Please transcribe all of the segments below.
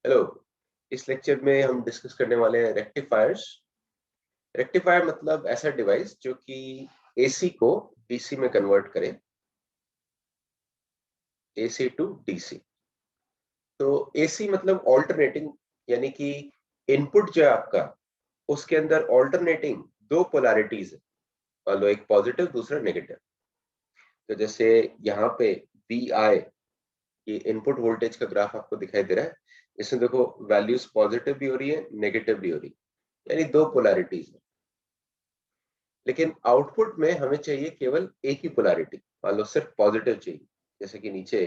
Hello. इस lecture में हम डिस्कस करने वाले हैं रेक्टिफायर्स। रेक्टिफायर मतलब ऐसा डिवाइस जो कि एसी को डीसी में कन्वर्ट करे, एसी टू डीसी। तो एसी मतलब ऑल्टरनेटिंग, यानी कि इनपुट जो है आपका, उसके अंदर ऑल्टरनेटिंग दो पोलैरिटीज है। मान लो एक पॉजिटिव दूसरा नेगेटिव। तो जैसे यहाँ पे वी आई, ये इनपुट वोल्टेज का ग्राफ आपको दिखाई दे रहा है। इसमें देखो वैल्यूज पॉजिटिव भी हो रही है, नेगेटिव भी हो रही है, यानी दो पोलैरिटीज है। लेकिन आउटपुट में हमें चाहिए केवल एक ही पोलैरिटी, मान लो सिर्फ पॉजिटिव चाहिए। जैसे कि नीचे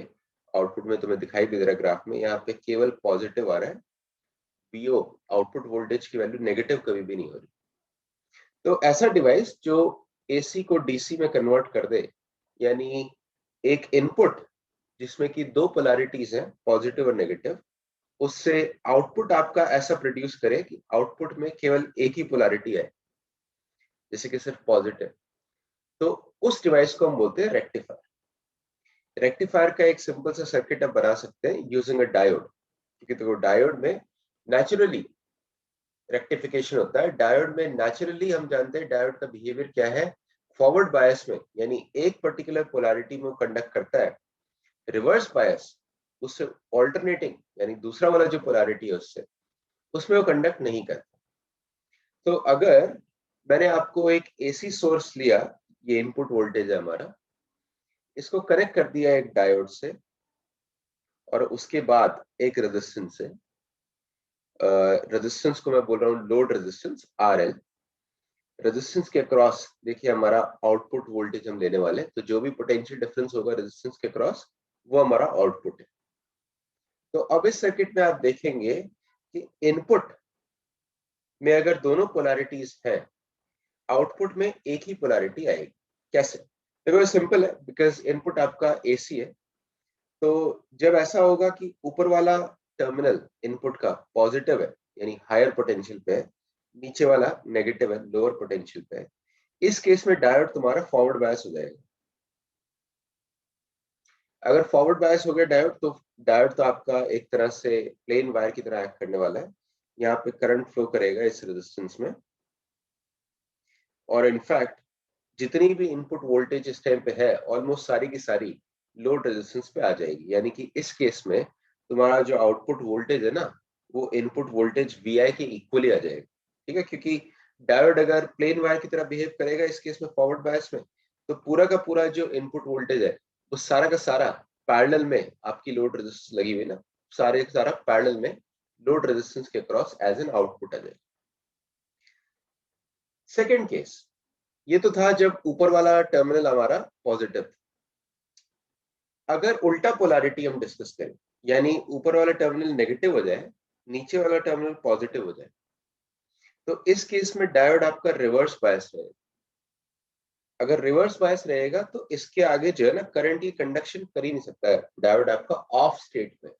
आउटपुट में तुम्हें दिखाई भी दे रहा है ग्राफ में, यहाँ पे केवल पॉजिटिव आ रहा है। वीओ आउटपुट वोल्टेज की वैल्यू नेगेटिव कभी भी नहीं हो रही। तो ऐसा डिवाइस जो एसी को डीसी में कन्वर्ट कर दे, यानी एक इनपुट जिसमें कि दो पोलैरिटीज हैं, पॉजिटिव और नेगेटिव, उससे आउटपुट आपका ऐसा प्रोड्यूस करे कि आउटपुट में केवल एक ही पोलैरिटी है, जैसे कि सिर्फ पॉजिटिव। तो उस डिवाइस को हम बोलते हैं रेक्टिफायर। रेक्टिफायर का एक सिंपल सा सर्किट आप बना सकते हैं यूजिंग अ डायोड, क्योंकि देखो डायोड में नेचुरली रेक्टिफिकेशन होता है। डायोड में नेचुरली हम जानते हैं डायोड का बिहेवियर क्या है। फॉरवर्ड बायस में, यानी एक पर्टिकुलर पोलैरिटी में वो कंडक्ट करता है। रिवर्स बायस, उससे ऑल्टरनेटिंग, यानी दूसरा वाला जो पोलैरिटी है उससे, उसमें वो कंडक्ट नहीं करता। तो अगर मैंने आपको एक एसी सोर्स लिया, ये इनपुट वोल्टेज है हमारा, इसको कनेक्ट कर दिया एक डायोड से, और उसके बाद एक रेजिस्टेंस से। रेजिस्टेंस को मैं बोल रहा हूँ load resistance R L. Resistance के अक्रॉस देखिए हमारा आउटपुट वोल्टेज हम लेने वाले हैं, तो जो भी पोटेंशियल डिफरेंस होगा रेजिस्टेंस के अक्रॉस, वो हमारा आउटपुट है। तो अब इस सर्किट में आप देखेंगे कि इनपुट में अगर दोनों पोलैरिटीज हैं, आउटपुट में एक ही पोलैरिटी आएगी। कैसे? देखो सिंपल है, बिकॉज इनपुट आपका एसी है। तो जब ऐसा होगा कि ऊपर वाला टर्मिनल इनपुट का पॉजिटिव है, यानी हायर पोटेंशियल पे है, नीचे वाला नेगेटिव है, लोअर पोटेंशियल पे है, इस केस में डायोड तुम्हारा फॉरवर्ड बायस हो जाएगा। अगर फॉरवर्ड बायस हो गया डायोड तो आपका एक तरह से प्लेन वायर की तरह एक्ट करने वाला है। यहाँ पे करंट फ्लो करेगा इस रेजिस्टेंस में, और इनफैक्ट जितनी भी इनपुट वोल्टेज इस टाइम पे है ऑलमोस्ट सारी की सारी लोड रेजिस्टेंस पे आ जाएगी। यानी कि इस केस में तुम्हारा जो आउटपुट वोल्टेज है ना, वो इनपुट वोल्टेज वी आई के इक्वली आ जाएगा। ठीक है, क्योंकि डायोड अगर प्लेन वायर की तरह बिहेव करेगा इस केस में फॉरवर्ड बायस में, तो पूरा का पूरा जो इनपुट वोल्टेज है वो सारा का सारा पैरेलल में आपकी लोड रेजिस्टेंस लगी हुई ना, सारे का सारा पैरेलल में लोड रेजिस्टेंस के क्रॉस एज एन आउटपुट आ जाएगा। सेकेंड केस, ये तो था जब ऊपर वाला टर्मिनल हमारा पॉजिटिव। अगर उल्टा पोलैरिटी हम डिस्कस करें, यानी ऊपर वाला टर्मिनल नेगेटिव हो जाए, नीचे वाला टर्मिनल पॉजिटिव हो जाए, तो इस केस में डायोड आपका रिवर्स बायस रहेगा। अगर रिवर्स बायस रहेगा तो इसके आगे जो है ना करंट की कंडक्शन कर ही नहीं सकता है, डायोड आपका ऑफ स्टेट में।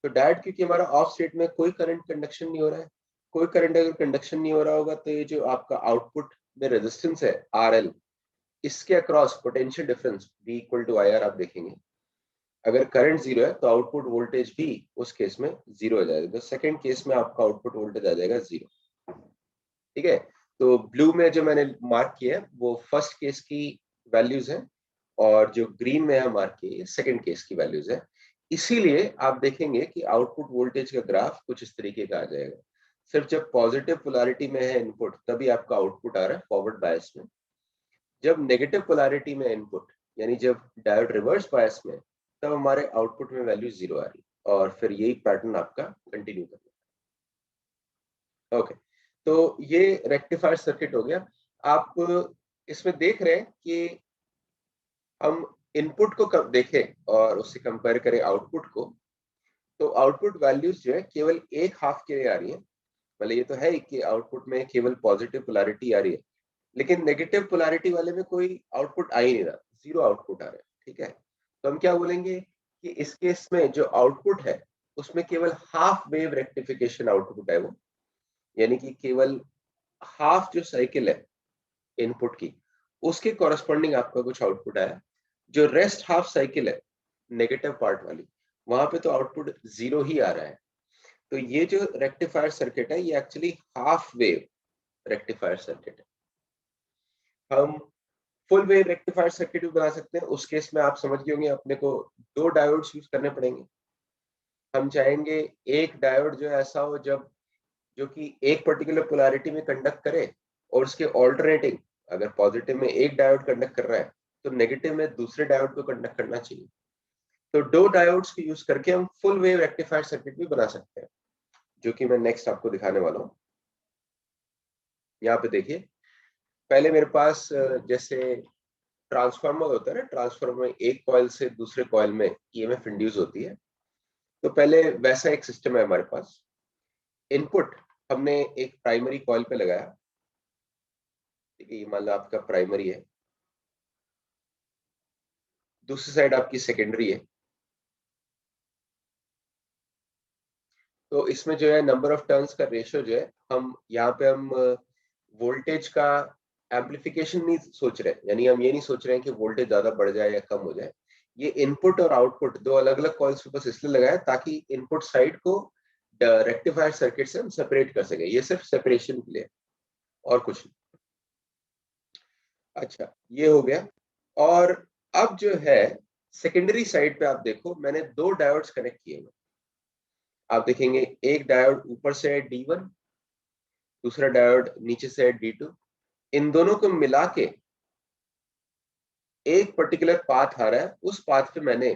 तो डायोड क्योंकि हमारा ऑफ स्टेट में कोई करंट कंडक्शन नहीं हो रहा है, कोई करंट अगर कंडक्शन नहीं हो रहा होगा, तो ये जो आपका आउटपुट में रेजिस्टेंस है आर एल, इसके across potential difference V equal to I R आप देखेंगे। अगर करंट जीरो है तो आउटपुट वोल्टेज भी उस केस में जीरो हो जाएगा। तो सेकंड केस में आपका आउटपुट वोल्टेज आ जाएगा जीरो। ठीक है, तो ब्लू में जो मैंने मार्क किया है वो फर्स्ट केस की वैल्यूज है, और जो ग्रीन में है मार्क की सेकंड केस की वैल्यूज है। इसीलिए आप देखेंगे कि आउटपुट वोल्टेज का ग्राफ कुछ इस तरीके का आ जाएगा। सिर्फ जब पॉजिटिव पोलैरिटी में है इनपुट तभी आपका आउटपुट आ रहा है फॉरवर्ड बायस में। जब नेगेटिव पोलैरिटी में इनपुट, यानी जब डायोड रिवर्स बायस में, तब हमारे आउटपुट में वैल्यू जीरो आ रही है, और फिर यही पैटर्न आपका कंटिन्यू करना है। ओके, तो ये रेक्टिफायर सर्किट हो गया। आप इसमें देख रहे हैं कि हम इनपुट को कब देखें और उससे कंपेयर करें आउटपुट को, तो आउटपुट वैल्यूज जो है केवल एक हाफ के लिए आ रही है। मतलब ये तो है ही कि आउटपुट में केवल पॉजिटिव पोलैरिटी आ रही है, लेकिन नेगेटिव पोलैरिटी वाले में कोई आउटपुट आ ही नहीं रहा, जीरो आउटपुट आ रहा है। ठीक है, तो हम क्या बोलेंगे कि इस केस में जो आउटपुट है उसमें केवल हाफ वेव रेक्टिफिकेशन आउटपुट है वो, यानी कि केवल हाफ जो साइकिल है इनपुट की, उसके कॉरस्पॉन्डिंग आपका कुछ आउटपुट आया। जो रेस्ट हाफ साइकिल है नेगेटिव पार्ट वाली, वहां पे तो आउटपुट 0 ही आ रहा है। तो ये जो रेक्टिफायर सर्किट है ये actually half wave rectifier circuit है। हम फुल वेव रेक्टिफायर सर्किट भी बना सकते हैं। उस केस में आप समझ गए होंगे अपने को 2 डायोड्स यूज करने पड़ेंगे। हम चाहेंगे एक डायोड जो है ऐसा हो जब जो कि एक पर्टिकुलर पोलैरिटी में कंडक्ट करे, और उसके ऑल्टरनेटिंग, अगर पॉजिटिव में एक डायोड कंडक्ट कर रहा है तो नेगेटिव में दूसरे डायोड को कंडक्ट करना चाहिए। तो 2 डायोड्स को यूज करके हम फुल वेव रेक्टिफायर सर्किट भी बना सकते हैं, जो कि मैं नेक्स्ट आपको दिखाने वाला हूँ। यहाँ पे देखिए, पहले मेरे पास जैसे ट्रांसफार्मर होता है ना, ट्रांसफार्मर में एक कॉइल से दूसरे कॉइल में ईएमएफ इंड्यूस होती है। तो पहले वैसा एक सिस्टम है हमारे पास। इनपुट हमने एक प्राइमरी कॉइल पे लगाया। ठीक है, ये मान लो आपका प्राइमरी है, दूसरी साइड आपकी सेकेंडरी है। तो इसमें जो है नंबर ऑफ टर्न्स का रेशियो जो है, हम यहाँ पे हम वोल्टेज का एम्पलीफिकेशन नहीं सोच रहे, यानी हम ये नहीं सोच रहे हैं कि वोल्टेज ज्यादा बढ़ जाए या कम हो जाए। ये इनपुट और आउटपुट दो अलग अलग कॉइल्स पे बस इसलिए लगाया ताकि इनपुट साइड को रेक्टिफायर सर्किट से हम सेपरेट कर सके। ये सिर्फ सेपरेशन के लिए, और कुछ नहीं। अच्छा, ये हो गया। और अब जो है सेकेंडरी साइड पे आप देखो, मैंने 2 डायोड्स कनेक्ट किए हुए। आप देखेंगे एक डायोड ऊपर से है D1, दूसरा डायोड नीचे से है D2। इन दोनों को मिला के एक पर्टिकुलर पाथ आ रहा है, उस पाथ पे मैंने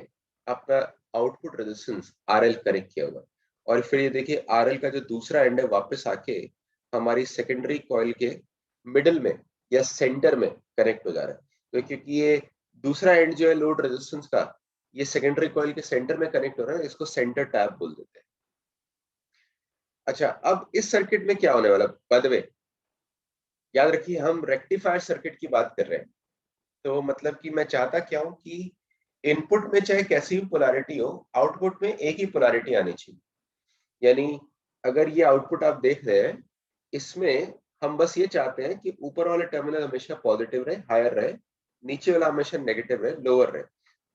अपना आउटपुट रेजिस्टेंस RL कनेक्ट किया हुआ। और फिर ये देखिए RL का जो दूसरा एंड है वापस आके हमारी सेकेंडरी कॉइल के मिडल में या सेंटर में कनेक्ट हो जा रहा है। तो क्योंकि ये दूसरा एंड जो है लोड रेजिस्टेंस का, ये सेकेंडरी कॉइल के सेंटर में कनेक्ट हो रहा है, इसको सेंटर टैप बोल देते हैं। अच्छा, अब इस सर्किट में क्या होने वाला, बाय द वे याद रखिए हम रेक्टिफायर सर्किट की बात कर रहे हैं। तो मतलब कि मैं चाहता क्या हूं कि इनपुट में चाहे कैसी भी पोलैरिटी हो, आउटपुट में एक ही पोलैरिटी आनी चाहिए। यानी अगर ये आउटपुट आप देख रहे हैं, इसमें हम बस ये चाहते हैं कि ऊपर वाला टर्मिनल हमेशा पॉजिटिव रहे, हायर रहे, नीचे वाला हमेशा नेगेटिव रहे, लोअर रहे।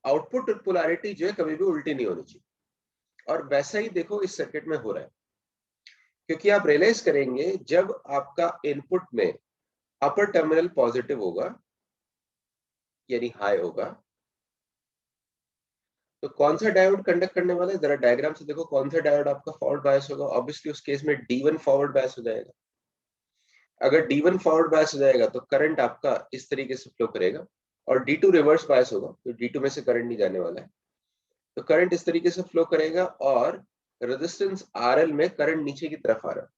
आउटपुट पोलैरिटी जो है कभी भी उल्टी नहीं होनी चाहिए। और वैसा ही देखो इस सर्किट में हो रहा है, क्योंकि आप रियलाइज करेंगे जब आपका इनपुट में अपर टर्मिनल पॉजिटिव होगा यानी हाई होगा, तो कौन सा डायोड कंडक्ट करने वाला है, जरा डायग्राम से देखो कौन सा डायोड आपका फॉरवर्ड बायस होगा। ऑब्वियसली उस केस में D1 फॉरवर्ड बायस हो जाएगा। अगर D1 फॉरवर्ड बायस हो जाएगा तो करंट आपका इस तरीके से फ्लो करेगा, और D2 रिवर्स बायस होगा तो D2 में से करंट नहीं जाने वाला है। तो करंट इस तरीके से फ्लो करेगा, और रेजिस्टेंस RL में करंट नीचे की तरफ आ रहा है।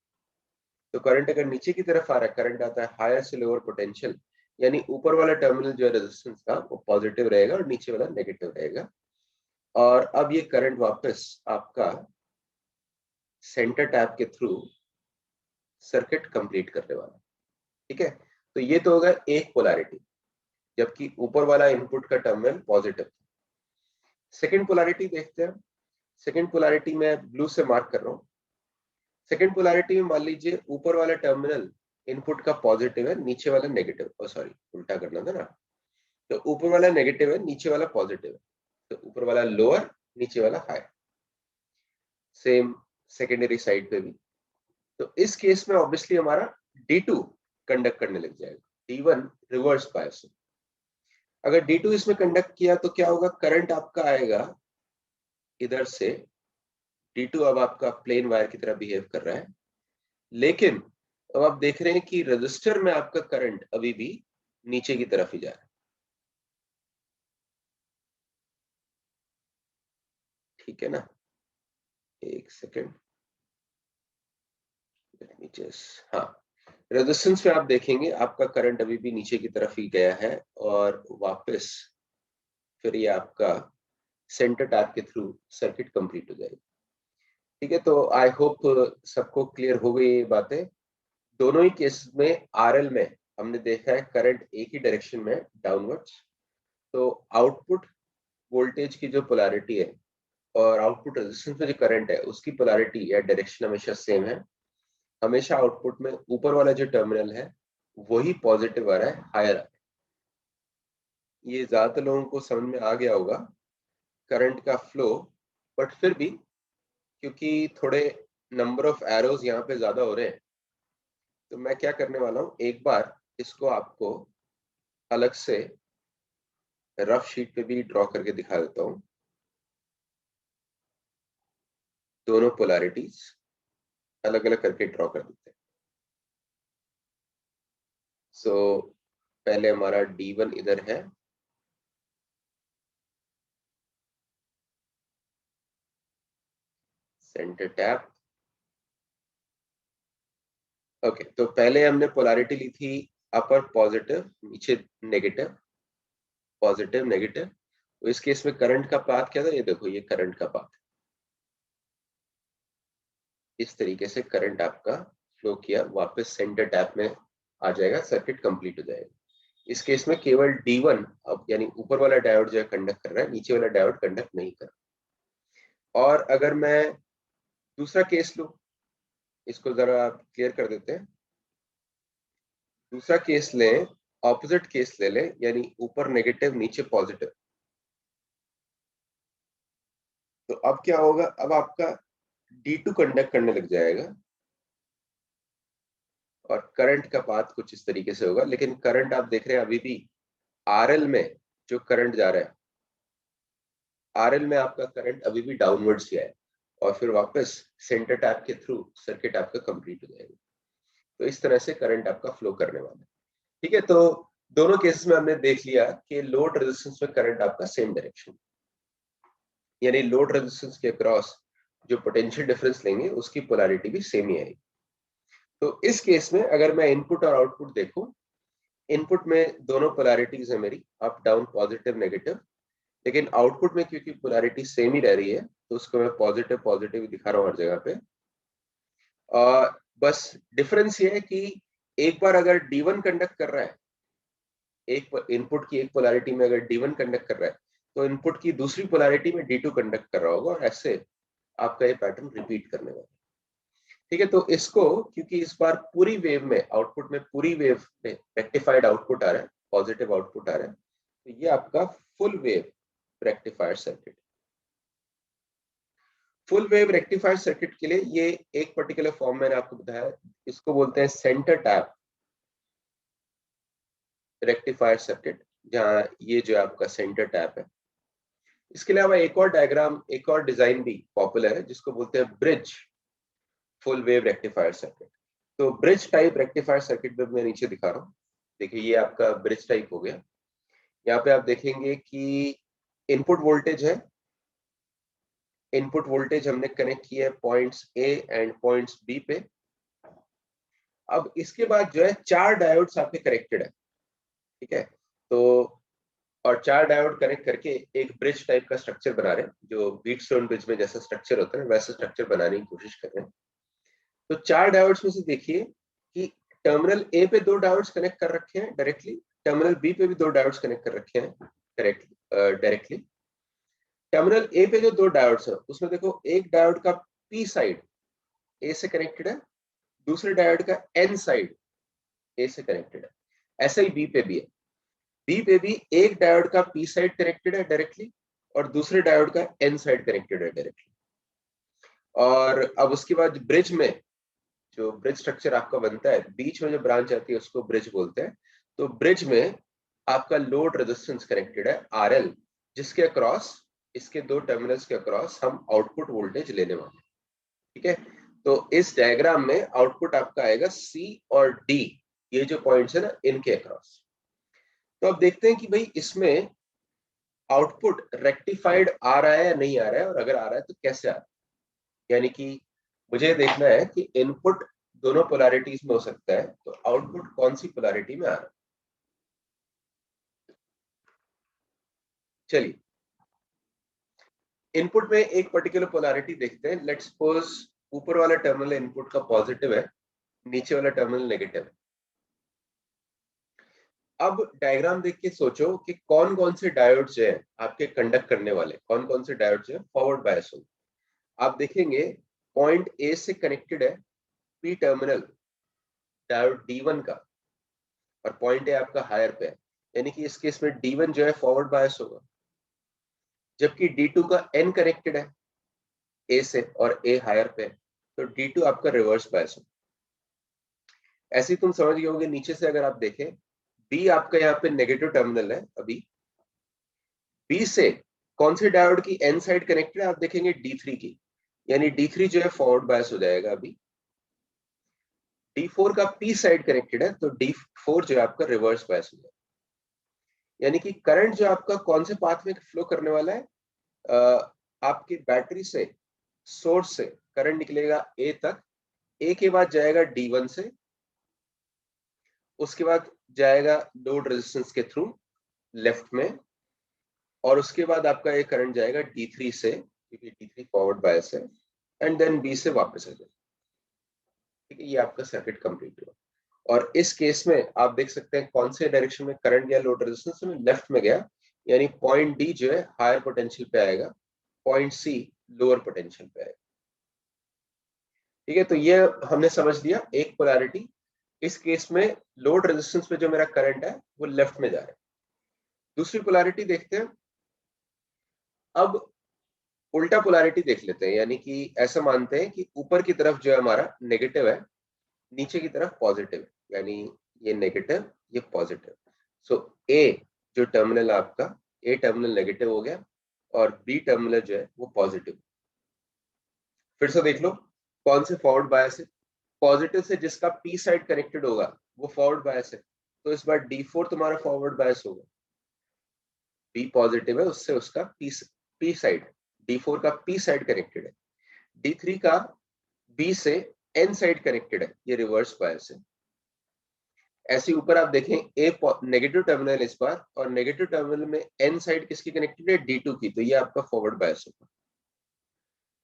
तो करंट अगर नीचे की तरफ आ रहा है, करंट आता है हायर से लोअर पोटेंशियल, यानी ऊपर वाला टर्मिनल जो है रेजिस्टेंस का वो पॉजिटिव रहेगा और नीचे वाला नेगेटिव रहेगा। और अब ये करंट वापस आपका सेंटर टैप के थ्रू सर्किट कंप्लीट करने वाला। ठीक है, तो ये तो होगा एक पोलैरिटी, जबकि ऊपर वाला इनपुट का टर्मिनल पॉजिटिव। सेकंड पोलैरिटी देखते हैं। सेकंड पोलैरिटी मैं ब्लू से मार्क कर रहा हूँ। सेकंड पोलैरिटी में मान लीजिए ऊपर वाला टर्मिनल इनपुट का पॉजिटिव है, नीचे वाला नेगेटिव, सॉरी उल्टा करना था ना। तो ऊपर वाला नेगेटिव है, नीचे वाला पॉजिटिव है। तो ऊपर वाला लोअर, नीचे वाला हाई। सेम सेकेंडरी साइड पे भी। तो इस केस में ऑब्वियसली हमारा D2 कंडक्ट करने लग जाएगा, D1 रिवर्स बायस। अगर D2 इसमें कंडक्ट किया तो क्या होगा, करंट आपका आएगा इधर से। D2 अब आपका प्लेन वायर की तरह बिहेव कर रहा है, लेकिन अब आप देख रहे हैं कि रजिस्टर में आपका करंट अभी भी नीचे की तरफ ही जा रहा है। ठीक है ना, एक सेकेंड, हाँ, रेजिस्टेंस में आप देखेंगे आपका करंट अभी भी नीचे की तरफ ही गया है, और वापस फिर ये आपका सेंटर टैप के थ्रू सर्किट कंप्लीट हो जाएगी। ठीक है, तो आई होप सबको क्लियर हो गई ये बातें। दोनों ही केस में RL में हमने देखा है करंट एक ही डायरेक्शन में, डाउनवर्ड्स। तो आउटपुट वोल्टेज की जो पोलैरिटी है और आउटपुट रेजिस्टेंस में जो करंट है उसकी पोलैरिटी या डायरेक्शन हमेशा सेम है। हमेशा आउटपुट में ऊपर वाला जो टर्मिनल है वही पॉजिटिव आ रहा है, हायर आ रहा है। ये ज्यादातर लोगों को समझ में आ गया होगा। करंट का फ्लो बट फिर भी क्योंकि थोड़े नंबर ऑफ एरोज यहाँ पे ज्यादा हो रहे हैं, तो मैं क्या करने वाला हूँ, एक बार इसको आपको अलग से रफ शीट पे भी ड्रॉ करके दिखा देता हूँ, दोनों पोलैरिटीज अलग अलग करके ड्रॉ कर देते हैं। सो पहले हमारा D1 इधर है, सेंटर टैप। ओके, तो पहले हमने पोलैरिटी ली थी अपर पॉजिटिव, नीचे नेगेटिव, पॉजिटिव नेगेटिव। तो इस केस में करंट का पाथ क्या था, ये देखो, ये करंट का पाथ, इस तरीके से करंट आपका फ्लो किया, वापस सेंटर टैप में आ जाएगा, सर्किट कंप्लीट हो जाएगा। इस केस में केवल D1 अब यानी ऊपर वाला डायोड जो है कंडक्ट कर रहा है, नीचे वाला डायोड कंडक्ट नहीं कर रहा। और अगर मैं दूसरा केस लूं, इसको जरा आप क्लियर कर देते हैं। दूसरा केस लें, ऑपोजिट केस ले लें, यानी ऊपर नेगेटिव नीचे पॉजिटिव। तो अब क्या होगा, अब आपका D2 कंडक्ट करने लग जाएगा और करंट का पाथ कुछ इस तरीके से होगा। लेकिन करंट आप देख रहे हैं अभी भी RL में जो करंट जा रहा है, RL में आपका करंट अभी भी डाउनवर्ड्स गया है और फिर वापस सेंटर टैप के थ्रू सर्किट आपका कंप्लीट हो जाएगा। तो इस तरह से करंट आपका फ्लो करने वाला है। ठीक है, तो दोनों केसेस में हमने देख लिया कि लोड रेजिस्टेंस में करंट आपका सेम डायरेक्शन, यानी लोड रेजिस्टेंस के अक्रॉस जो पोटेंशियल डिफरेंस लेंगे उसकी पोलैरिटी भी सेम ही आएगी। तो इस केस में अगर मैं इनपुट और आउटपुट देखूं, इनपुट में दोनों पोलैरिटीज है मेरी, अप डाउन पॉजिटिव नेगेटिव। लेकिन आउटपुट में क्योंकि पोलैरिटी सेम ही रह रही है, तो उसको मैं पॉजिटिव पॉजिटिव दिखा रहा हूँ हर जगह पे। और बस डिफरेंस ये है कि एक बार अगर D1 कंडक्ट कर रहा है, एक इनपुट की एक पोलैरिटी में अगर D1 कंडक्ट कर रहा है, तो इनपुट की दूसरी पोलैरिटी में D2 कंडक्ट कर रहा होगा, और ऐसे आपका ये पैटर्न रिपीट करने वाला है। ठीक है, तो इसको क्योंकि इस बार पूरी वेव में, आउटपुट में पूरी वेव में रेक्टिफाइड आउटपुट आ रहा है, पॉजिटिव आउटपुट आ रहा है, तो ये आपका full wave rectifier circuit. Full wave rectifier circuit के लिए ये एक पर्टिकुलर फॉर्म मैंने आपको बताया, इसको बोलते हैं सेंटर टैप रेक्टिफायर सर्किट, जहां ये जो आपका सेंटर टैप है। इसके अलावा एक और डायग्राम, एक और डिजाइन भी पॉपुलर है, जिसको बोलते हैं bridge full wave rectifier circuit. तो ब्रिज टाइप रेक्टिफायर सर्किट में मैं नीचे दिखा रहा हूँ। देखिए, ये आपका ब्रिज टाइप हो गया। यहाँ पे आप देखेंगे कि इनपुट वोल्टेज है, इनपुट वोल्टेज हमने कनेक्ट किया है points A and points B पे। अब इसके बाद जो है 4 डायोड्स आपके कनेक्टेड है। ठीक है, तो और 4 डायोड कनेक्ट करके एक ब्रिज टाइप का स्ट्रक्चर बना रहे हैं, जो व्हीटस्टोन ब्रिज में जैसा स्ट्रक्चर होता है वैसा स्ट्रक्चर बनाने की कोशिश कर रहे हैं। तो 4 डायोड्स में से देखिए कि टर्मिनल A पे 2 डायोड्स कनेक्ट कर रखे हैं डायरेक्टली, टर्मिनल B पे भी 2 डायोड्स कनेक्ट कर रखे हैं डायरेक्टली। टर्मिनल A पे जो 2 डायोड्स है उसमें देखो, एक डायोड का P साइड A से कनेक्टेड है, दूसरे डायोड का N साइड A से कनेक्टेड है। ऐसा ही B पे भी है, B पे भी एक डायोड का P साइड कनेक्टेड है डायरेक्टली और दूसरे डायोड का N साइड कनेक्टेड है डायरेक्टली। और अब उसके बाद ब्रिज में जो ब्रिज स्ट्रक्चर आपका बनता है, बीच में जो ब्रांच आती है उसको ब्रिज बोलते हैं। तो ब्रिज में आपका लोड रेजिस्टेंस कनेक्टेड है RL, जिसके अक्रॉस, इसके 2 टर्मिनल्स के अक्रॉस हम आउटपुट वोल्टेज लेने वाले हैं। ठीक है, तो इस डायग्राम में आउटपुट आपका आएगा C और D, ये जो पॉइंट्स है ना, इनके अक्रॉस। तो अब देखते हैं कि भाई इसमें आउटपुट रेक्टिफाइड आ रहा है या नहीं आ रहा है, और अगर आ रहा है तो कैसे आ रहा है। यानी कि मुझे देखना है कि इनपुट दोनों पोलैरिटीज में हो सकता है, तो आउटपुट कौन सी पोलैरिटी में आ रहा है। चलिए, इनपुट में एक पर्टिकुलर पोलैरिटी देखते हैं। लेट्स सपोज ऊपर वाला टर्मिनल इनपुट का पॉजिटिव है, नीचे वाला टर्मिनल नेगेटिव है। अब डायग्राम देख के सोचो कि कौन कौन से डायोड्स हैं आपके कंडक्ट करने वाले, कौन कौन से डायोड्स हैं फॉरवर्ड बायस होंगे। आप देखेंगे पॉइंट A से कनेक्टेड है P टर्मिनल डायोड D1 का, और पॉइंट A आपका हायर पे है, यानी कि इस केस में D1 जो है फॉरवर्ड बायस होगा, जबकि D2 का N कनेक्टेड है, ए से और ए हायर पे, तो D2 आपका रिवर्स बायस हो। ऐसे ही तुम समझ गए होगे, नीचे से अगर आप देखें, बी आपका यहाँ पे नेगेटिव टर्मिनल है, अभी बी से कौन सी डायोड की एन साइड कनेक्टेड है, आप देखेंगे D3 की, यानी D3 जो है फॉरवर्ड बायस हो जाएगा। अभी D4 का पी साइड कनेक्टेड है, तो D4 जो है आपका रिवर्स बायस हो जाएगा। यानी कि करंट जो आपका कौन से पाथ में फ्लो करने वाला है, आपकी बैटरी से, सोर्स से करंट निकलेगा ए तक, ए के बाद जाएगा D1 से, उसके बाद जाएगा लोड रेजिस्टेंस के थ्रू लेफ्ट में, और उसके बाद आपका ये करंट जाएगा D3 से, क्योंकि D3 फॉरवर्ड बायस है, एंड देन बी से वापस आ जाएगा। ठीक है, ये आपका सर्किट कंप्लीट हुआ। और इस केस में आप देख सकते हैं कौन से डायरेक्शन में करंट गया लोड रेजिस्टेंस में, लेफ्ट में गया, यानी पॉइंट डी जो है हायर पोटेंशियल पे आएगा, पॉइंट सी लोअर पोटेंशियल पे आएगा। ठीक है, तो ये हमने समझ लिया एक पोलैरिटी। इस केस में लोड रेजिस्टेंस में जो मेरा करंट है वो लेफ्ट में जा रहा है। दूसरी पोलैरिटी देखते हैं। अब उल्टा पोलैरिटी देख लेते हैं, यानी कि ऐसा मानते हैं कि ऊपर की तरफ जो है हमारा नेगेटिव है, नीचे की तरफ पॉजिटिव है, यानी ये नेगेटिव ये पॉजिटिव। सो ए जो टर्मिनल आपका, ए टर्मिनल नेगेटिव हो गया और बी टर्मिनल जो है वो पॉजिटिव। फिर से देख लो कौन से फॉरवर्ड बायस है, पॉजिटिव से जिसका पी साइड कनेक्टेड होगा वो फॉरवर्ड बायस है, तो इस बार D4 तुम्हारा फॉरवर्ड बायस होगा। बी पॉजिटिव है, उससे उसका पी साइड, D4 का पी साइड कनेक्टेड है, D3 का बी से एन साइड कनेक्टेड है, ये रिवर्स बायस है। ऐसे ऊपर आप देखें ए नेगेटिव टर्मिनल इस बार, और नेगेटिव टर्मिनल में एन साइड किसकी कनेक्टेड है, D2 की, तो ये आपका फॉरवर्ड बायस होगा।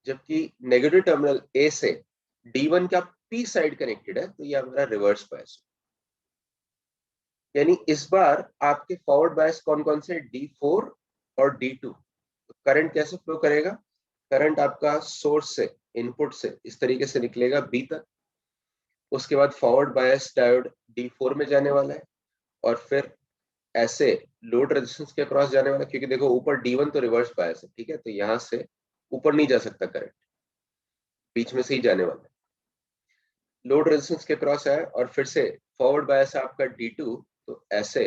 जबकि नेगेटिव टर्मिनल ए से D1 का पी साइड कनेक्टेड है, तो ये हमारा रिवर्स बायस है। यानी इस बार आपके फॉरवर्ड बायस कौन कौन से, D4 और D2। तो करंट कैसे फ्लो करेगा, करंट आपका सोर्स से, इनपुट से इस तरीके से निकलेगा बी तक, उसके बाद फॉरवर्ड बायस डायोड D4 में जाने वाला है, और फिर ऐसे लोड रेजिस्टेंस के अक्रॉस जाने वाला है, क्योंकि देखो ऊपर D1 तो रिवर्स बायस है, ठीक है, तो यहां से ऊपर नहीं जा सकता करंट, बीच में से ही जाने वाला है। लोड रेजिस्टेंस के क्रॉस है, और फिर से फॉरवर्ड बायस है आपका D2, तो ऐसे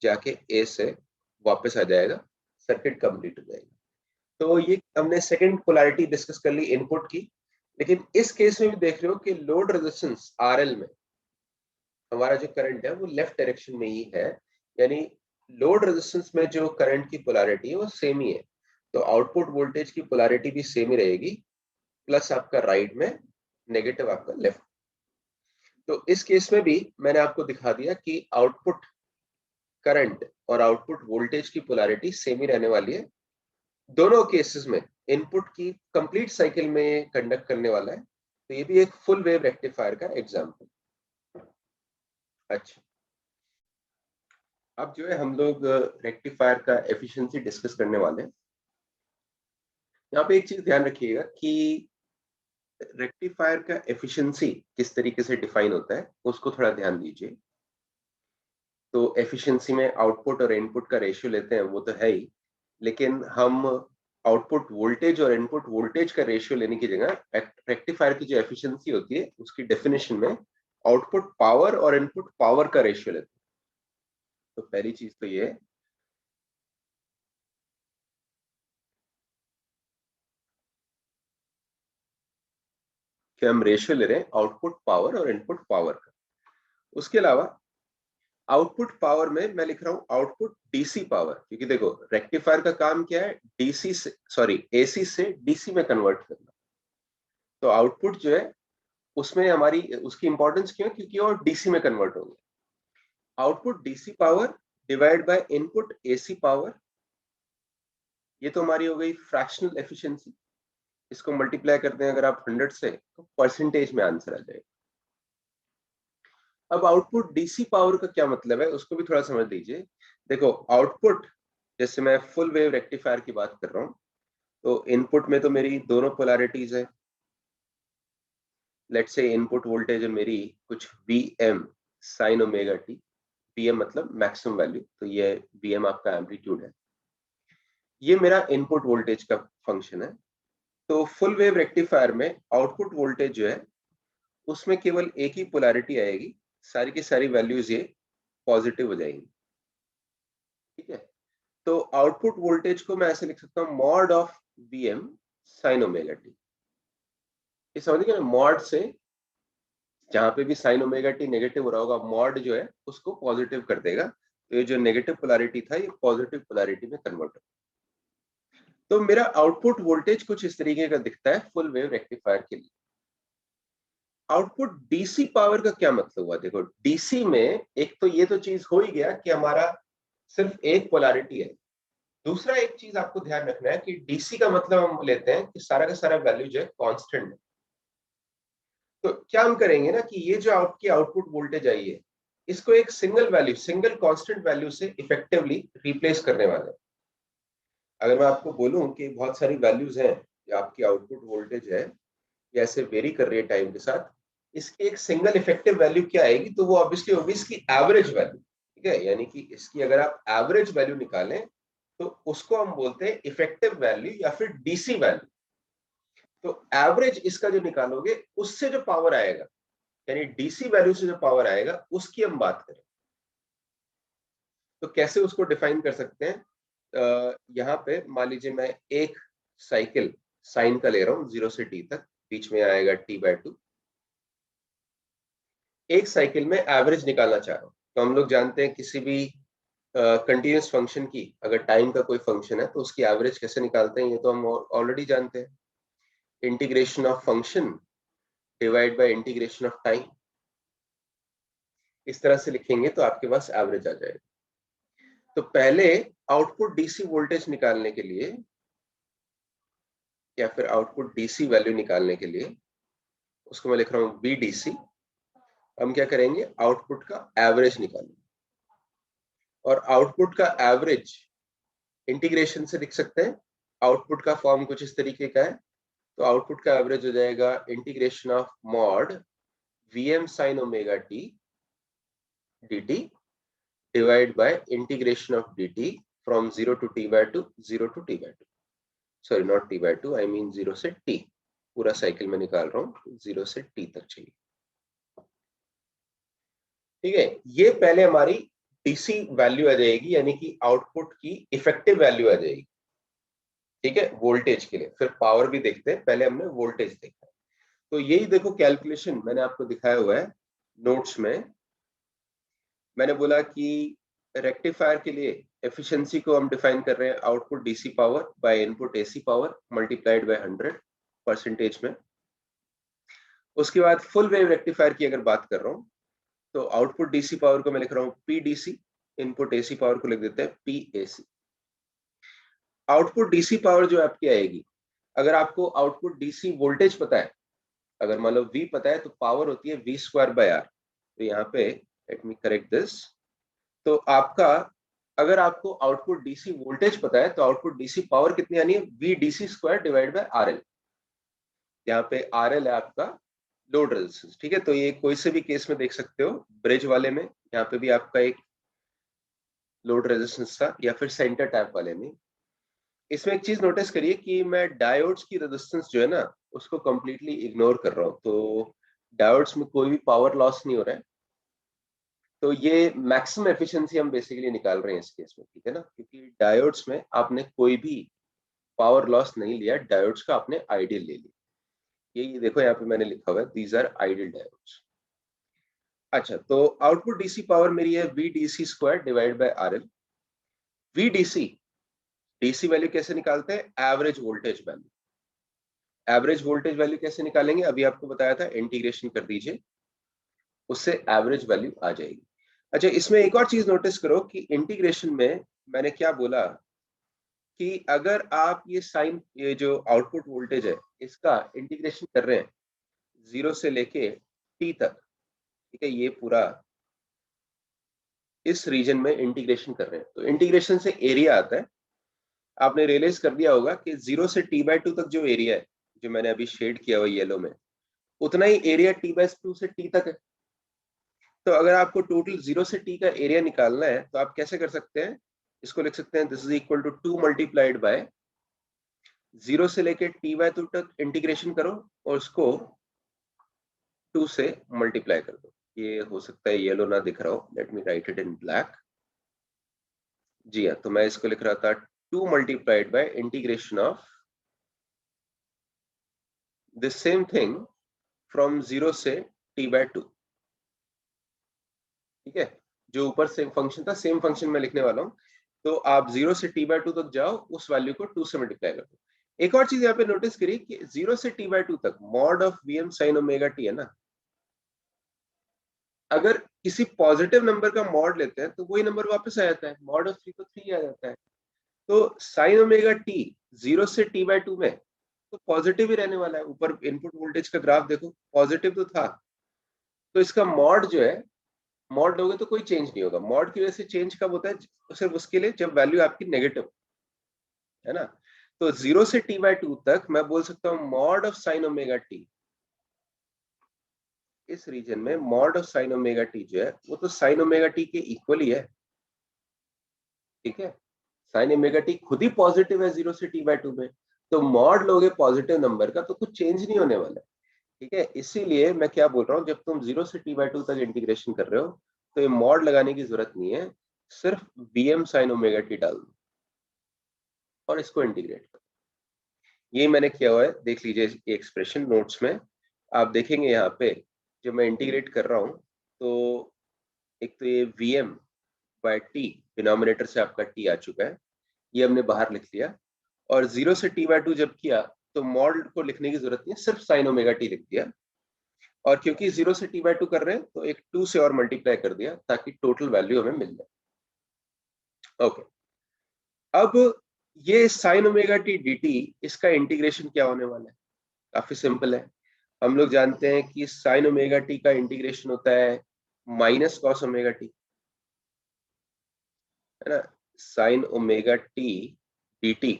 जाके ए से वापस आ जाएगा, सर्किट कंप्लीट हो जाएगा। तो ये हमने सेकंड पोलैरिटी डिस्कस कर ली इनपुट की। लेकिन इस केस में भी देख रहे हो कि लोड रेजिस्टेंस RL में हमारा जो करंट है वो लेफ्ट डायरेक्शन में ही है, यानी लोड रेजिस्टेंस में जो करंट की पोलैरिटी है वो सेम ही है, तो आउटपुट वोल्टेज की पोलैरिटी भी सेम ही रहेगी, प्लस आपका राइट में, नेगेटिव आपका लेफ्ट। तो इस केस में भी मैंने आपको दिखा दिया कि आउटपुट करंट और आउटपुट वोल्टेज की पोलैरिटी सेम ही रहने वाली है। दोनों केसेस में इनपुट की कंप्लीट साइकिल में कंडक्ट करने वाला है, तो ये भी एक फुल वेव रेक्टिफायर का एग्जांपल। अच्छा, अब जो है हम लोग रेक्टिफायर का एफिशिएंसी डिस्कस करने वाले हैं। यहाँ पे एक चीज ध्यान रखिएगा कि रेक्टिफायर का एफिशिएंसी किस तरीके से डिफाइन होता है, उसको थोड़ा ध्यान दीजिए। तो एफिशिएंसी में आउटपुट और इनपुट का रेशियो लेते हैं, वो तो है ही, लेकिन हम आउटपुट वोल्टेज और इनपुट वोल्टेज का रेशियो लेने की जगह रेक्टिफायर की जो एफिशिएंसी होती है उसकी डेफिनेशन में आउटपुट पावर और इनपुट पावर का रेशियो लेते हैं। तो पहली चीज तो ये है कि हम रेशियो ले रहे हैं आउटपुट पावर और इनपुट पावर का। उसके अलावा आउटपुट पावर में मैं लिख रहा हूं आउटपुट डीसी पावर, क्योंकि देखो रेक्टिफायर का काम क्या है, डीसी से, सॉरी, एसी से डीसी में कन्वर्ट करना। तो आउटपुट जो है उसमें हमारी उसकी इंपॉर्टेंस क्यों है, क्योंकि वो डीसी में कन्वर्ट होंगे। Output DC power divide by input AC power, ये तो हमारी हो गई फ्रैक्शनल एफिशिएंसी। इसको मल्टीप्लाई करते हैं अगर आप 100 से, तो परसेंटेज में आंसर आ जाएगा। अब आउटपुट डीसी पावर का क्या मतलब है, उसको भी थोड़ा समझ लीजिए। देखो आउटपुट, जैसे मैं फुल वेव रेक्टिफायर की बात कर रहा हूँ, तो इनपुट में तो मेरी दोनों पोलैरिटीज है। लेट्स से इनपुट वोल्टेज है मेरी कुछ Vm sign omega T, Vm मतलब मैक्सिमम वैल्यू, तो ये Vm आपका एम्पलीट्यूड है, ये मेरा इनपुट वोल्टेज का फंक्शन है। तो फुल वेव रेक्टिफायर में आउटपुट वोल्टेज जो है उसमें केवल एक ही पोलैरिटी आएगी, सारी की सारी वैल्यूज ये पॉजिटिव हो जाएंगी। ठीक है, तो आउटपुट वोल्टेज को मैं ऐसे लिख सकता हूँ mod of Vm sign omega T. ये समझ गए ना, मॉड से जहां पे भी साइन ओमेगा टी नेगेटिव हो रहा होगा, मॉड जो है उसको पॉजिटिव कर देगा, तो ये जो नेगेटिव पोलैरिटी था ये पॉजिटिव पोलैरिटी में कन्वर्ट हो। तो मेरा आउटपुट वोल्टेज कुछ इस तरीके का दिखता है फुल वेव रेक्टिफायर के लिए। आउटपुट डीसी पावर का क्या मतलब हुआ? देखो डीसी में एक तो ये तो चीज हो ही गया कि हमारा सिर्फ एक पोलैरिटी है। दूसरा एक चीज आपको ध्यान रखना है कि डीसी का मतलब हम लेते हैं कि सारा का सारा वैल्यू जो है कांस्टेंट है। तो क्या हम करेंगे ना कि ये जो आपकी आउटपुट वोल्टेज आई है इसको एक single value, single constant value से इफेक्टिवली रिप्लेस करने वाले हैं। अगर मैं आपको बोलूं कि बहुत सारी वैल्यूज हैं, या आपकी आउटपुट वोल्टेज है ये ऐसे वेरी कर रही है टाइम के साथ, इसकी एक सिंगल इफेक्टिव वैल्यू क्या आएगी? तो वो ऑब्वियसली होगी इसकी एवरेज वैल्यू। ठीक है, यानी कि इसकी अगर आप एवरेज वैल्यू निकालें तो उसको हम बोलते हैं इफेक्टिव वैल्यू या फिर डीसी वैल्यू। तो एवरेज इसका जो निकालोगे उससे जो पावर आएगा, यानी डीसी वैल्यू से जो पावर आएगा उसकी हम बात करें। तो कैसे उसको डिफाइन कर सकते हैं? यहाँ पे मान लीजिए मैं एक साइकिल साइन का ले रहा हूँ 0 से t तक, बीच में आएगा t/2। एक साइकिल में एवरेज निकालना चाह रहा हूँ, तो हम लोग जानते हैं किसी भी कंटिन्यूस फंक्शन की अगर टाइम का कोई फंक्शन है तो उसकी एवरेज कैसे निकालते हैं, ये तो हम ऑलरेडी जानते हैं। Integration of function divide by integration of time, इस तरह से लिखेंगे तो आपके पास एवरेज आ जाएगा। तो पहले आउटपुट डीसी वोल्टेज निकालने के लिए या फिर आउटपुट डीसी वैल्यू निकालने के लिए उसको मैं लिख रहा हूँ VDC। हम क्या करेंगे? आउटपुट का एवरेज निकालेंगे, और आउटपुट का एवरेज इंटीग्रेशन से लिख सकते हैं। आउटपुट का फॉर्म कुछ इस तरीके का है, तो आउटपुट का एवरेज हो जाएगा integration of mod Vm sin omega t dt divide by integration of dt from 0 to t/2, 0 to t/2, sorry not t/2, I mean 0 से t। पूरा साइकिल में निकाल रहा हूँ, 0 से t तक चाहिए। ठीक है, ये पहले हमारी डीसी वैल्यू आ जाएगी, यानी कि आउटपुट की इफेक्टिव वैल्यू आ जाएगी। ठीक है, वोल्टेज के लिए फिर पावर भी देखते हैं, पहले हमने वोल्टेज देखा। तो यही देखो कैलकुलेशन मैंने आपको दिखाया हुआ है नोट्स में। मैंने बोला कि रेक्टिफायर के लिए एफिशिएंसी को हम डिफाइन कर रहे हैं output DC power by input AC power multiplied by 100% में। उसके बाद फुल वेव रेक्टिफायर की अगर बात कर रहा हूँ तो आउटपुट डीसी पावर को मैं लिख रहा हूँ PDC, इनपुट एसी पावर को लिख देते हैं PAC। आउटपुट डीसी पावर जो आपकी आएगी, अगर आपको आउटपुट डीसी वोल्टेज पता है, अगर मान लो V पता है, तो पावर होती है V²/R। तो यहाँ पे लेट मी करेक्ट दिस। तो आपका अगर आपको आउटपुट डीसी वोल्टेज पता है तो आउटपुट डीसी पावर कितनी आनी है? VDC² divide by RL। यहाँ पे RL है आपका लोड रेजिस्टेंस। ठीक है, तो ये कोई से भी केस में देख सकते हो, ब्रिज वाले में यहाँ पे भी आपका एक लोड रेजिस्टेंस था, या फिर सेंटर टैप वाले में। इसमें एक चीज नोटिस करिए कि मैं डायोड्स की रेजिस्टेंस जो है ना उसको कंप्लीटली इग्नोर कर रहा हूँ। तो डायोड्स में कोई भी पावर लॉस नहीं हो रहा है, तो ये मैक्सिमम एफिशिएंसी हम बेसिकली निकाल रहे हैं इस केस में। ठीक है ना, क्योंकि डायोड्स में आपने कोई भी पावर लॉस नहीं लिया, डायोड्स का आपने आइडियल ले लिया। ये देखो यहाँ पे मैंने लिखा हुआ है दीज आर आइडियल डायोड्स। अच्छा, तो आउटपुट डीसी पावर मेरी है VDC² divide by RL। VDC DC value कैसे निकालते हैं? Average voltage value. Average voltage value कैसे निकालेंगे? अभी आपको बताया था, इंटीग्रेशन कर दीजिए, उससे एवरेज वैल्यू आ जाएगी। अच्छा, इसमें एक और चीज नोटिस करो कि इंटीग्रेशन में मैंने क्या बोला कि अगर आप ये जो आउटपुट वोल्टेज है इसका इंटीग्रेशन कर रहे हैं 0 से लेके t तक, ठीक है, ये पूरा इस रीजन में इंटीग्रेशन कर रहे हैं, तो इंटीग्रेशन से एरिया आता है। आपने रियलाइज कर दिया होगा कि 0 से t/2 तक जो एरिया है, जो मैंने अभी शेड किया हुआ येलो में, उतना ही एरिया t/2 से t तक है। तो अगर आपको टोटल 0 से t का एरिया निकालना है तो आप कैसे कर सकते हैं? इसको लिख सकते हैं this is equal to 2 multiplied by 0 से लेके t/2 तक इंटीग्रेशन करो और उसको 2 से मल्टीप्लाई कर दो। ये हो सकता है येलो ना दिख रहा हो, let me write it in black. जी हाँ, तो मैं इसको लिख रहा था 2 multiplied by integration of this same thing from 0 से t/2। ठीक है, जो ऊपर सेम फंक्शन था सेम फंक्शन में लिखने वाला हूँ। तो आप 0 से t/2 तक जाओ, उस वैल्यू को 2 से मल्टीप्लाई कर दो। एक और चीज यहाँ पे नोटिस करिए कि 0 से t/2 तक mod of Vm sin omega t है ना, अगर किसी पॉजिटिव नंबर का मॉड लेते हैं तो वही नंबर वापस आ जाता है, मॉड ऑफ 3 तो 3 आ जाता है। तो साइन ओमेगा टी 0 से t/2 में तो पॉजिटिव ही रहने वाला है। ऊपर इनपुट वोल्टेज का ग्राफ देखो, पॉजिटिव तो था, तो इसका मॉड जो है, मॉड लोगे तो कोई चेंज नहीं होगा। मॉड की वजह से चेंज कब होता है? सिर्फ उसके लिए जब वैल्यू आपकी नेगेटिव है ना। तो 0 से t/2 तक मैं बोल सकता हूँ mod of sine omega T, इस रीजन में mod of sine omega T जो है वो तो साइन ओमेगा टी के इक्वल ही है। ठीक है, साइन ओमेगा टी खुद ही पॉजिटिव है 0 से t/2 में, तो मॉड लोगे पॉजिटिव नंबर का तो कुछ चेंज नहीं होने वाला है। ठीक है, इसीलिए मैं क्या बोल रहा हूँ, जब तुम 0 से t/2 तक इंटीग्रेशन कर रहे हो तो ये मॉड लगाने की जरूरत नहीं है, सिर्फ Vm sin ओमेगा टी डाल दो और इसको इंटीग्रेट करो। ये मैंने किया हुआ है, देख लीजिए ये एक्सप्रेशन नोट्स में आप देखेंगे। यहाँ पे जब मैं इंटीग्रेट कर रहा हूँ तो एक तो ये Vm बाय टी, डिनोमिनेटर से आपका t आ चुका है, ये हमने बाहर लिख लिया। और 0 से t/2 जब किया तो मॉड को लिखने की जरूरत नहीं है, सिर्फ साइन ओमेगा टी लिख दिया। और क्योंकि 0 से t/2 कर रहे हैं तो एक 2 से और मल्टीप्लाई कर दिया ताकि टोटल वैल्यू हमें मिल जाए। ओके, अब ये साइन ओमेगा टी dt, इसका इंटीग्रेशन क्या होने वाला है? काफी सिंपल है। हम लोग जानते हैं कि साइन ओमेगा टी का इंटीग्रेशन होता है माइनस कॉस ओमेगा टी, है ना। साइन ओमेगा टी dt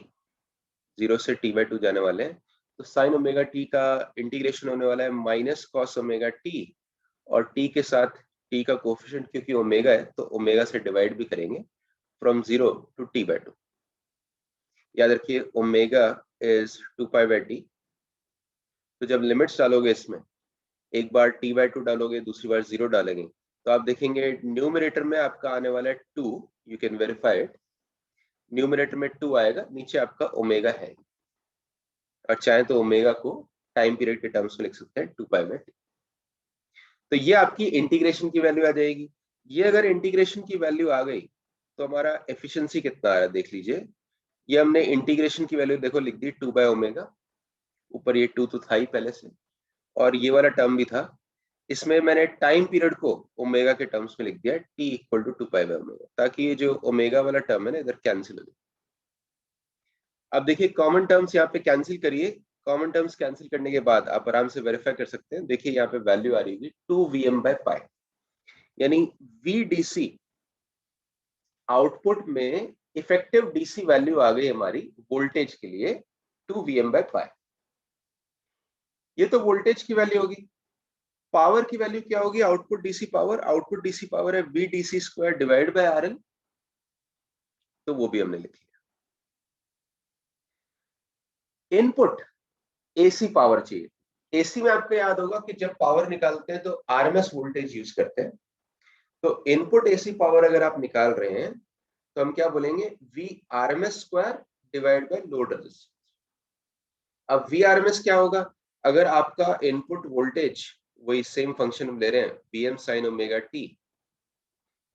0 से t/2 जाने वाले हैं, तो साइन ओमेगा टी का इंटीग्रेशन होने वाला है माइनस कॉस ओमेगा टी, और t के साथ t का कोफिशिएंट क्योंकि ओमेगा है तो ओमेगा से डिवाइड भी करेंगे, फ्रॉम 0 टू t/2। याद रखिए ओमेगा इज 2π/t। तो जब लिमिट्स डालोगे इसमें, एक बार t/2 डालोगे, दूसरी बार 0 डालेंगे, तो आप देखेंगे न्यूमरेटर में आपका आने वाला है 2। You can verify it, numerator में 2 आएगा, नीचे आपका ओमेगा है, और चाहे तो ओमेगा को टाइम पीरियड के टर्म्स में लिख सकते हैं 2π/t। तो ये आपकी इंटीग्रेशन की वैल्यू आ जाएगी। ये अगर इंटीग्रेशन की वैल्यू आ गई तो हमारा एफिशिएंसी कितना आ रहा है देख लीजिए। ये हमने इंटीग्रेशन की वैल्यू देखो लिख दी 2/ओमेगा, ऊपर ये 2 तो था ही पहले से, और ये वाला टर्म भी था। इसमें मैंने टाइम पीरियड को ओमेगा के टर्म्स में लिख दिया t इक्वल टू 2π/ओमेगा, ताकि ये जो ओमेगा वाला टर्म है ना इधर कैंसिल हो जाए। अब देखिए कॉमन टर्म्स यहाँ पे कैंसिल करिए। कॉमन टर्म्स कैंसिल करने के बाद आप आराम से वेरीफाई कर सकते हैं। देखिए यहाँ पे वैल्यू आ रही होगी 2Vm/π, यानी VDC आउटपुट में इफेक्टिव डीसी वैल्यू आ गई हमारी वोल्टेज के लिए 2Vm/π। ये तो वोल्टेज की वैल्यू होगी। पावर की वैल्यू क्या होगी? Output DC power, output DC power है VDC² डिवाइड बाय RL, तो वो भी हमने लिख लिया। इनपुट एसी पावर चाहिए। एसी में आपको याद होगा कि जब पावर निकालते हैं तो आरएमएस वोल्टेज यूज करते हैं। तो इनपुट एसी पावर अगर आप निकाल रहे हैं तो हम क्या बोलेंगे? Vrms² divide by load resistance. अब Vrms क्या होगा? अगर आपका इनपुट वोल्टेज वही सेम फंक्शन ले रहे हैं Vm sin ओमेगा टी,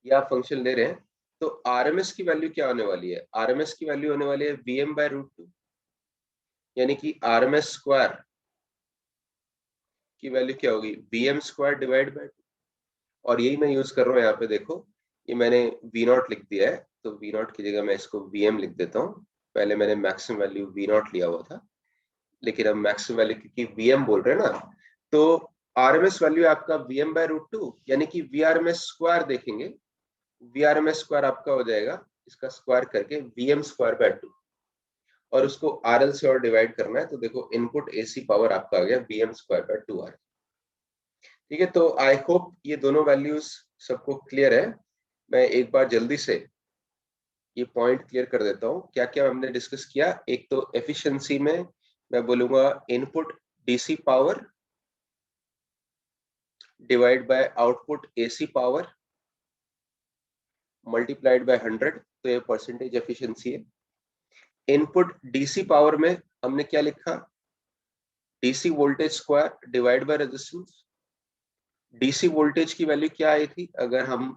या फंक्शन ले रहे हैं, तो आरएमएस की वैल्यू क्या होने वाली है? आरएमएस की वैल्यू होने वाली है Vm/√2, यानी कि आरएमएस स्क्वायर की वैल्यू क्या होगी? Vm² divide by 2। और यही मैं यूज कर रहा हूँ यहाँ पे देखो, ये मैंने V0 लिख दिया है, तो V0 की जगह मैं इसको Vm लिख देता हूँ। पहले मैंने मैक्सिमम वैल्यू V0 लिया हुआ था, लेकिन अब मैक्सिमम वैल्यू क्योंकि Vm बोल रहे हैं ना, तो आरएमएस वैल्यू आपका Vm/√2, यानी कि Vrms² देखेंगे, Vrms² आपका हो जाएगा इसका स्क्वायर करके Vm²/2, और उसको RL से और डिवाइड करना है, तो देखो इनपुट एसी पावर आपका आ गया Vm²/2 RL। ठीक है, तो आई होप ये दोनों वैल्यूज सबको क्लियर है। मैं एक बार जल्दी से ये पॉइंट क्लियर कर देता हूँ, क्या क्या हमने डिस्कस किया। एक तो एफिशिएंसी में मैं बोलूंगा input DC power divide by output AC power multiplied by 100, तो ये परसेंटेज एफिशिएंसी है। इनपुट डीसी पावर में हमने क्या लिखा, DC voltage square divide by resistance. DC voltage की वैल्यू क्या आई थी, अगर हम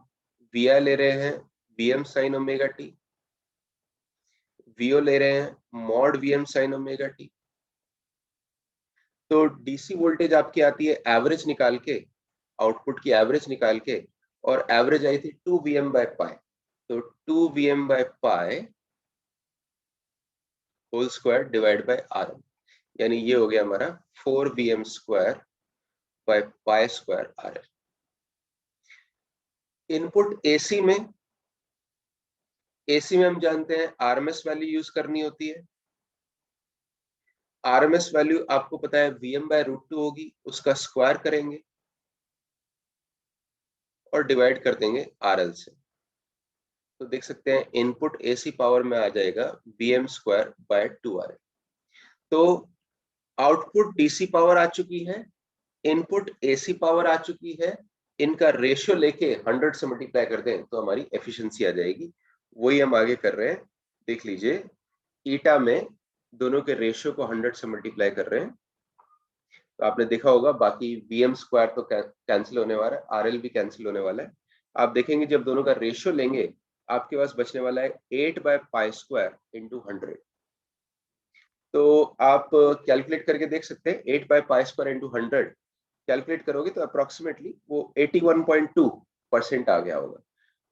वी आई ले रहे हैं VM sine omega T, VO ले रहे हैं mod VM sine omega T. तो डीसी वोल्टेज आपकी आती है एवरेज निकाल के, आउटपुट की एवरेज निकाल के, और एवरेज आई थी 2 वीएम बाय पाई। तो 2 VM by pi whole square divide by R M, यानी ये हो गया हमारा 4 VM square by pi square R L. Input AC में, एसी में हम जानते हैं आरएमएस वैल्यू यूज करनी होती है। आरएमएस वैल्यू आपको पता है वीएम बाय रूट 2 होगी, उसका स्क्वायर करेंगे और डिवाइड कर देंगे आरएल से। तो देख सकते हैं इनपुट एसी पावर में आ जाएगा वीएम स्क्वायर बाय 2 आरएल। तो आउटपुट डीसी पावर आ चुकी है, इनपुट एसी पावर आ चुकी है, इनका रेशियो लेके 100 से मल्टीप्लाई कर दें तो हमारी एफिशिएंसी आ जाएगी। वही हम आगे कर रहे हैं, देख लीजिए। ईटा में दोनों के रेशियो को 100 से मल्टीप्लाई कर रहे हैं, तो आपने देखा होगा बाकी वीएम स्क्वायर तो कैंसिल होने वाला है, आरएल भी कैंसिल होने वाला है। आप देखेंगे जब दोनों का रेशियो लेंगे आपके पास बचने वाला है 8 बाय पाई स्क्वायर इंटू 100। तो आप कैलकुलेट करके देख सकते हैं 8 bye pi square into 100 calculate करोगे तो अप्रोक्सीमेटली वो 81.2% आ गया होगा।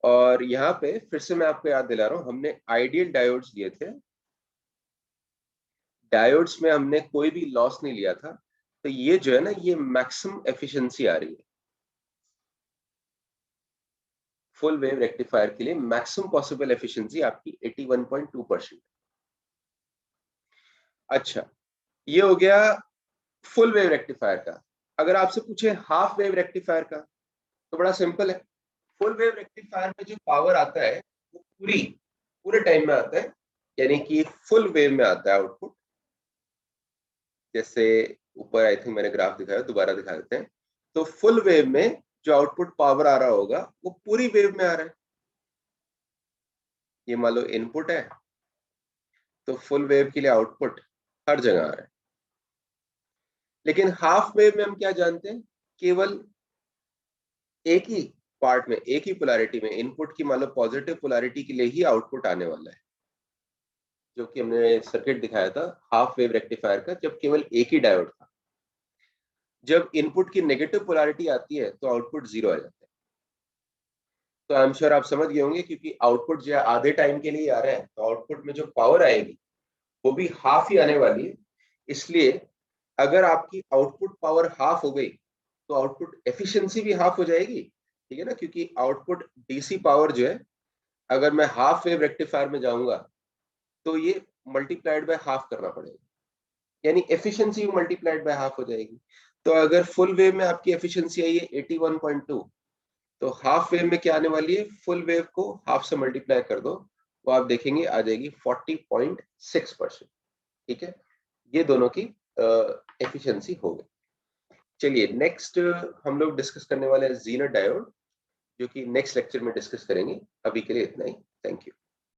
और यहाँ पे फिर से मैं आपको याद दिला रहा हूँ, हमने आइडियल डायोड्स लिए थे, डायोड्स में हमने कोई भी लॉस नहीं लिया था। तो ये जो है ना, ये मैक्सिमम एफिशिएंसी आ रही है फुल वेव रेक्टिफायर के लिए। मैक्सिमम पॉसिबल एफिशिएंसी आपकी 81.2%। अच्छा, ये हो गया फुल वेव रेक्टिफायर का। अगर आपसे पूछे हाफ वेव रेक्टिफायर का, तो बड़ा सिंपल है। फुल वेव रेक्टिफायर में जो पावर आता है वो पूरे टाइम में आता है, यानी कि फुल वेव में आता है आउटपुट। जैसे ऊपर आई थिंक मैंने ग्राफ दिखाया, दोबारा दिखा देते हैं। तो फुल वेव में जो आउटपुट पावर आ रहा होगा वो पूरी वेव में आ रहा है। ये मान लो इनपुट है, तो फुल वेव के लिए आउटपुट हर जगह आ रहा है। लेकिन हाफ वेव में हम क्या जानते हैं, केवल एक ही पार्ट में, एक ही पोलैरिटी में, इनपुट की मान लो पॉजिटिव पोलैरिटी के लिए ही आउटपुट आने वाला है, जो कि हमने सर्किट दिखाया था हाफ वेव रेक्टिफायर का, जब केवल एक ही डायोड था। जब इनपुट की नेगेटिव पोलैरिटी आती है तो आउटपुट 0 आ जाता है। तो आई एम श्योर आप समझ गए होंगे, क्योंकि आउटपुट जो है आधे टाइम के लिए आ रहा है, तो आउटपुट में जो पावर आएगी वो भी हाफ ही आने वाली है। इसलिए अगर आपकी आउटपुट पावर हाफ हो गई तो आउटपुट एफिशिएंसी भी हाफ हो जाएगी, ठीक है ना। क्योंकि आउटपुट डीसी पावर जो है, अगर मैं हाफ वेव रेक्टिफायर में जाऊंगा तो ये मल्टीप्लाइड बाय हाफ करना पड़ेगा, यानी एफिशिएंसी भी मल्टीप्लाइड बाय हाफ हो जाएगी। तो अगर फुल वेव में आपकी एफिशिएंसी आई है 81.2, तो हाफ वेव में क्या आने वाली है, फुल वेव को हाफ से मल्टीप्लाई कर दो, तो आप देखेंगे आ जाएगी 40.6%। ठीक है, ये दोनों की एफिशिएंसी हो गई। चलिए नेक्स्ट हम लोग डिस्कस करने वाले हैं जीनर डायोड, जो कि नेक्स्ट लेक्चर में डिस्कस करेंगे। अभी के लिए इतना ही, थैंक यू।